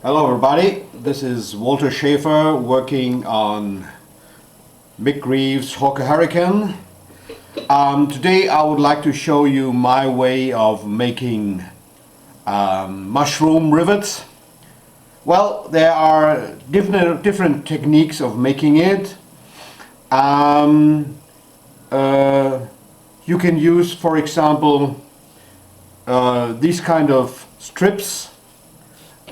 Hello everybody, this is Walter Schaefer working on Mick Reeves' Hawker Hurricane. Today I would like to show you my way of making mushroom rivets. Well, there are different techniques of making it. You can use, for example, these kind of strips.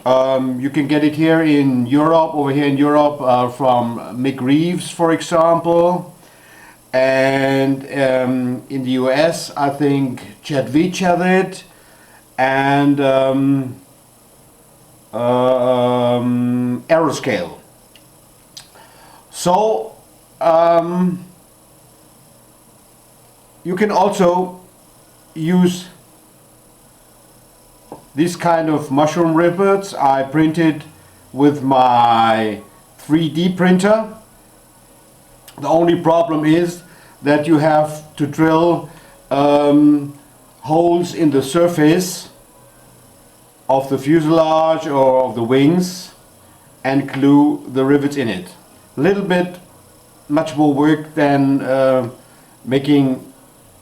You can get it here in Europe, over here in Europe, from Mick Reeves, for example. And in the US, I think Rivets has it. And Aeroscale. So you can also use this kind of mushroom rivets. I printed with my 3D printer. The only problem is that you have to drill holes in the surface of the fuselage or of the wings and glue the rivets in it. A little bit much more work than making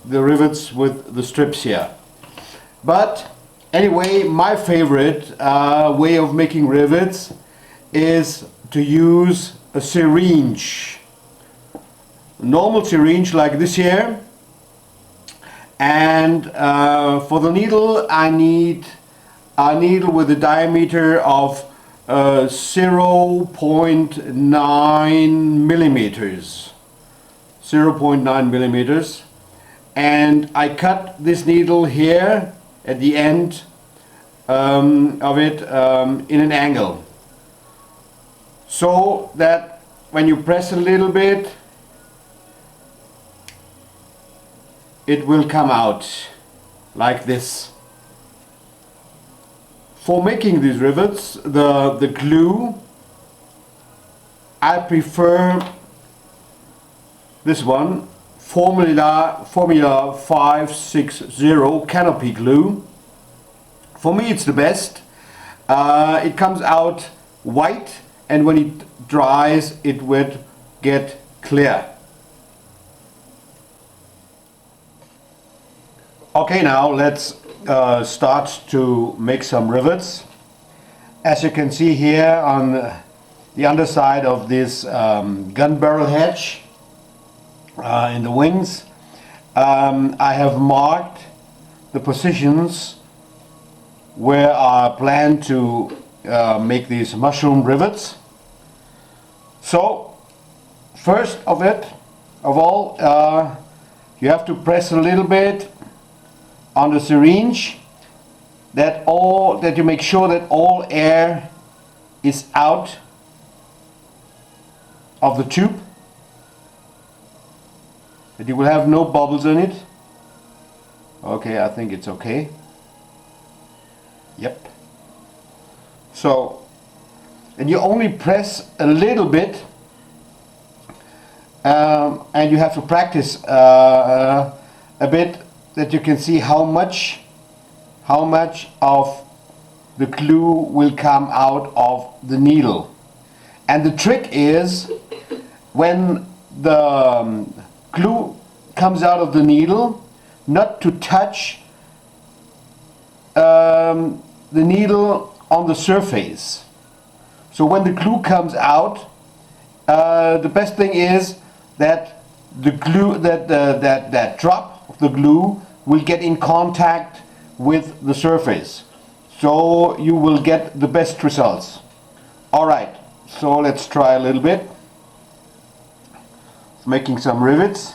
the rivets with the strips here. But anyway, my favorite way of making rivets is to use a syringe. A normal syringe like this here. And for the needle I need a needle with a diameter of 0.9 millimeters. 0.9 millimeters. And I cut this needle here at the end of it in an angle, so that when you press a little bit it will come out like this. For making these rivets, the glue, I prefer this one, Formula 560 canopy glue. For me it's the best. It comes out white, and when it dries it will get clear. Okay, now let's start to make some rivets. As you can see here on the underside of this gun barrel hatch in the wings, I have marked the positions where I plan to make these mushroom rivets. So first of all, you have to press a little bit on the syringe, that you make sure that all air is out of the tube, that you will have no bubbles in it. Okay, I think it's okay. Yep. So, and you only press a little bit, and you have to practice a bit, that you can see how much of the glue will come out of the needle. And the trick is, when the glue comes out of the needle, not to touch the needle on the surface. So when the glue comes out, the best thing is that the glue, that drop of the glue will get in contact with the surface, so you will get the best results. Alright, so let's try a little bit making some rivets.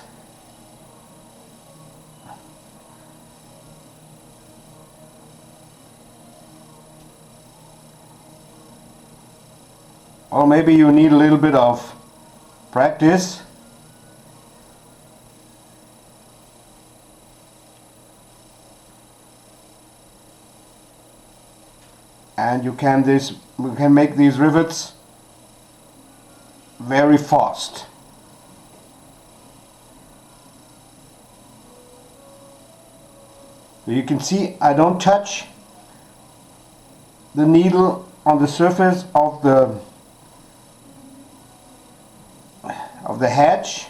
Or maybe you need a little bit of practice. And you can make these rivets very fast. So you can see I don't touch the needle on the surface of the hatch.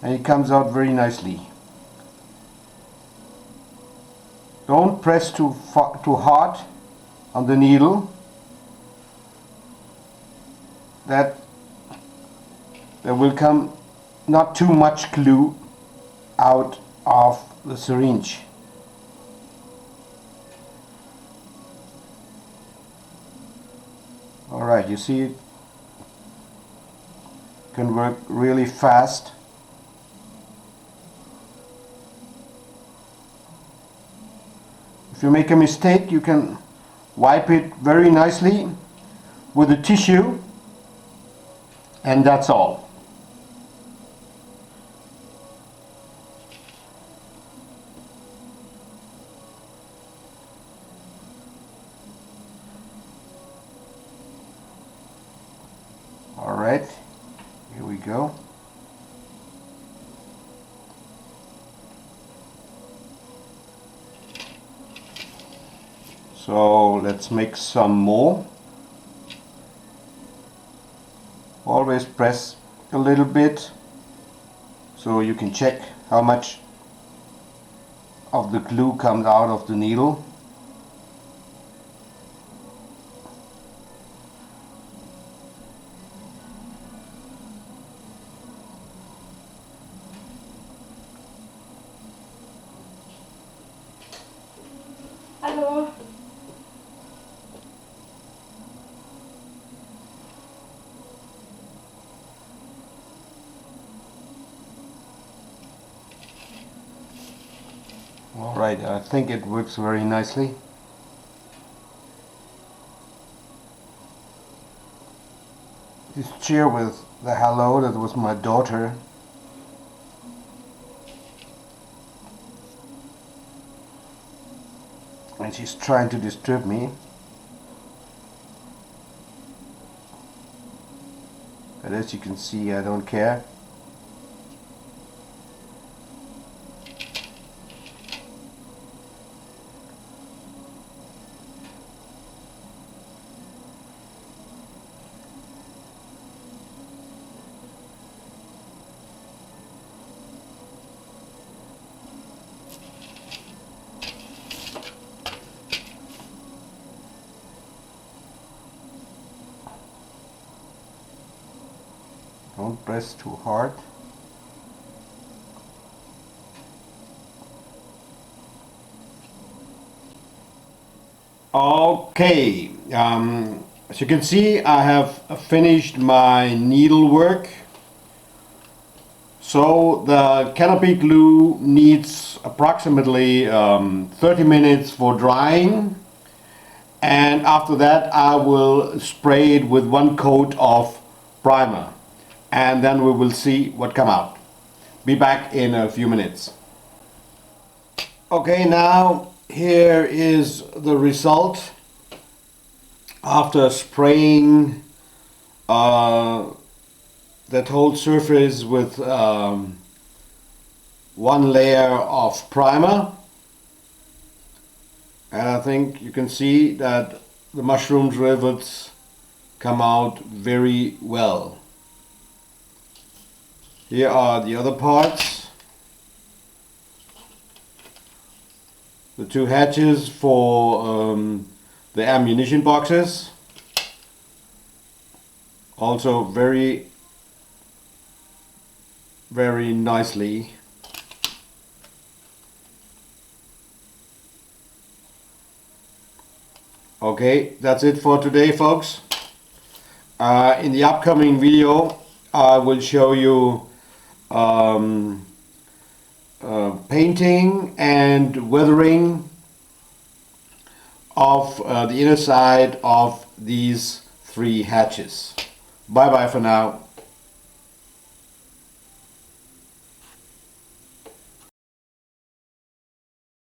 And it comes out very nicely. Don't press too hard on the needle. That there will come not too much glue out of the syringe. Alright, you see it can work really fast. If you make a mistake, you can wipe it very nicely with a tissue, and that's all. All right, here we go. So let's make some more. Always press a little bit so you can check how much of the glue comes out of the needle. Hello. Alright, I think it works very nicely. This cheer with the hello, that was my daughter. And she's trying to disturb me. But as you can see, I don't care. Don't press too hard. Okay, as you can see, I have finished my needlework. So the canopy glue needs approximately 30 minutes for drying, and after that I will spray it with one coat of primer, and then we will see what come out. Be back in a few minutes. Okay, now here is the result after spraying that whole surface with one layer of primer. And I think you can see that the mushrooms rivets come out very well. Here are the other parts. The two hatches for the ammunition boxes. Also very nicely. Okay, that's it for today, folks. In the upcoming video I will show you painting and weathering of the inner side of these three hatches. Bye bye for now.